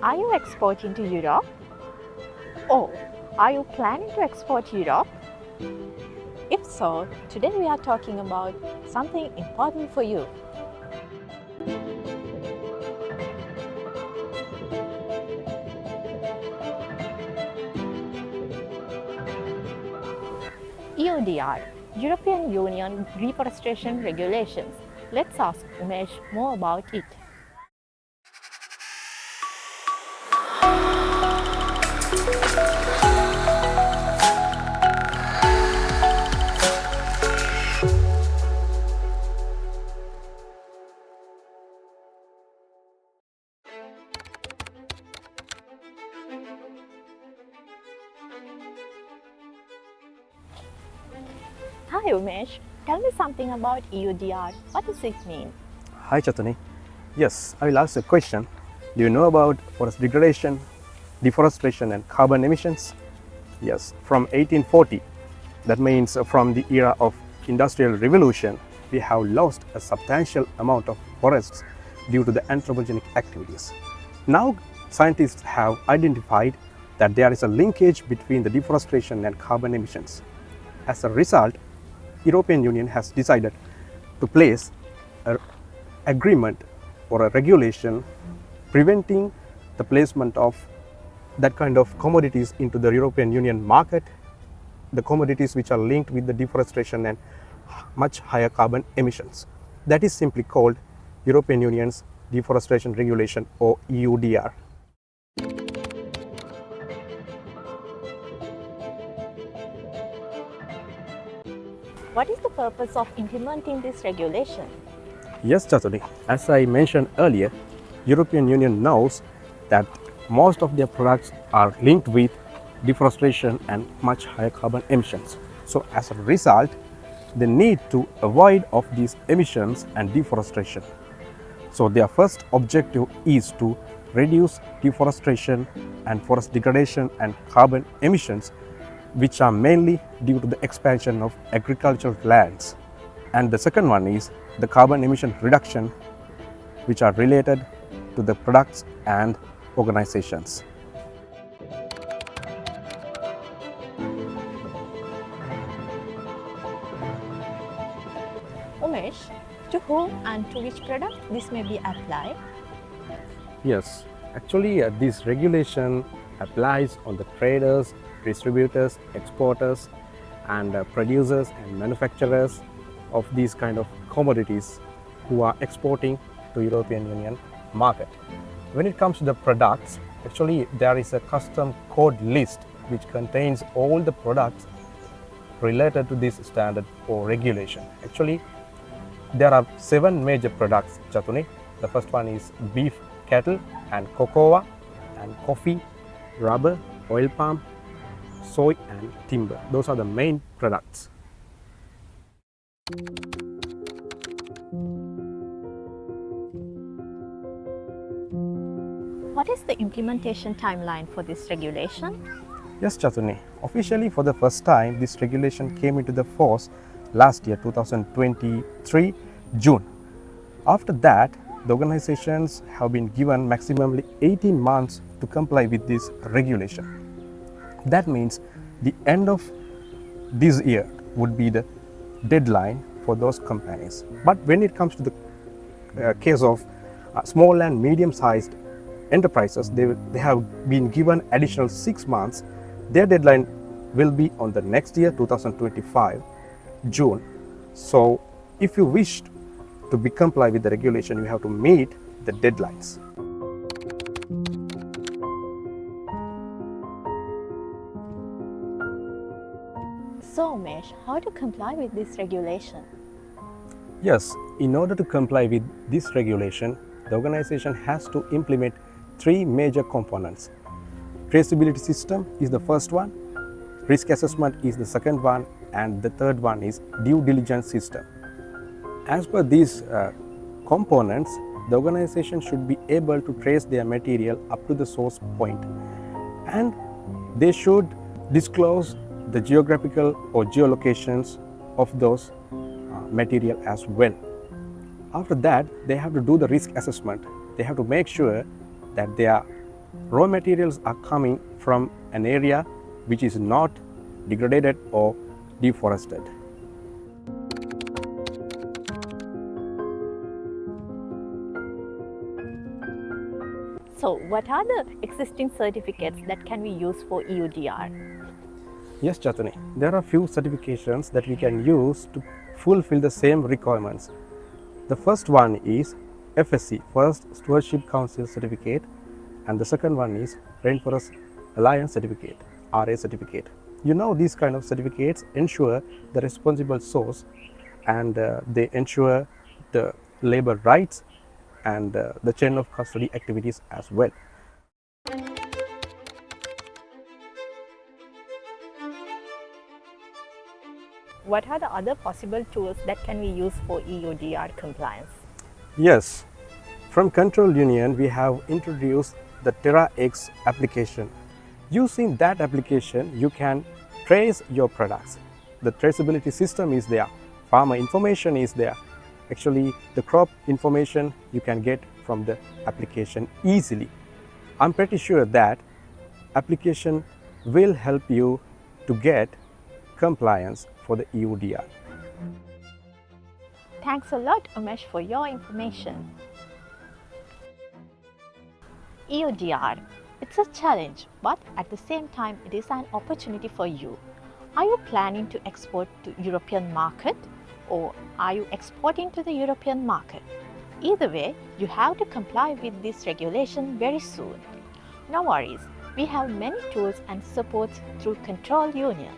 Are you exporting to Europe? Or are you planning to export to Europe? If so, today we are talking about something important for you. EUDR, European Union Deforestation Regulations. Let's ask Umesh more about it. Hi Umesh, tell me something about EUDR. What does it mean? Hi Chatani. Yes, I will ask a question. Do you know about forest degradation, deforestation and carbon emissions? Yes, from 1840, that means from the era of Industrial Revolution, we have lost a substantial amount of forests due to the anthropogenic activities. Now, scientists have identified that there is a linkage between the deforestation and carbon emissions. As a result, European Union has decided to place an agreement or a regulation preventing the placement of that kind of commodities into the European Union market, the commodities which are linked with the deforestation and much higher carbon emissions. That is simply called European Union's Deforestation Regulation or EUDR. What is the purpose of implementing this regulation? Yes, Chaturi. As I mentioned earlier, European Union knows that most of their products are linked with deforestation and much higher carbon emissions. So as a result, they need to avoid of these emissions and deforestation. So their first objective is to reduce deforestation and forest degradation and carbon emissions, which are mainly due to the expansion of agricultural lands. And the second one is the carbon emission reduction, which are related to the products and organizations. Umesh, to whom and to which product this may be applied? Yes, actually this regulation applies on the traders, distributors, exporters and producers and manufacturers of these kind of commodities who are exporting to European Union market. When it comes to the products, actually there is a custom code list which contains all the products related to this standard or regulation. Actually, there are 7 major products, Chatuni. The first one is beef cattle and cocoa and coffee, rubber, oil palm, soy and timber. Those are the main products. What is the implementation timeline for this regulation? Yes, Chatuni. Officially for the first time, this regulation came into the force last year, 2023, June. After that, the organizations have been given maximally 18 months to comply with this regulation. That means the end of this year would be the deadline for those companies. But when it comes to the case of small and medium-sized enterprises, they have been given additional 6 months. Their deadline will be on the next year, 2025, June. So if you wish to comply with the regulation, you have to meet the deadlines. So Umesh, how to comply with this regulation? Yes, in order to comply with this regulation, the organization has to implement 3 major components. Traceability system is the first one, risk assessment is the second one, and the third one is due diligence system. As per these components, the organization should be able to trace their material up to the source point, and they should disclose the geographical or geolocations of those material as well. After that, they have to do the risk assessment. They have to make sure that they are raw materials are coming from an area which is not degraded or deforested. So, what are the existing certificates that can be used for EUDR? Yes, Chatani, there are few certifications that we can use to fulfill the same requirements. The first one is FSC, Forest Stewardship Council Certificate, and the second one is Rainforest Alliance Certificate, RA Certificate. You know, these kind of certificates ensure the responsible source, and they ensure the labor rights and the chain of custody activities as well. What are the other possible tools that can be used for EUDR compliance? Yes, from Control Union we have introduced the TerraX application. Using that application you can trace your products. The traceability system is there, farmer information is there. Actually, the crop information you can get from the application easily. I'm pretty sure that application will help you to get compliance for the EUDR. Thanks a lot, Umesh, for your information. EUDR, it's a challenge, but at the same time, it is an opportunity for you. Are you planning to export to European market, or are you exporting to the European market? Either way, you have to comply with this regulation very soon. No worries, we have many tools and supports through Control Union.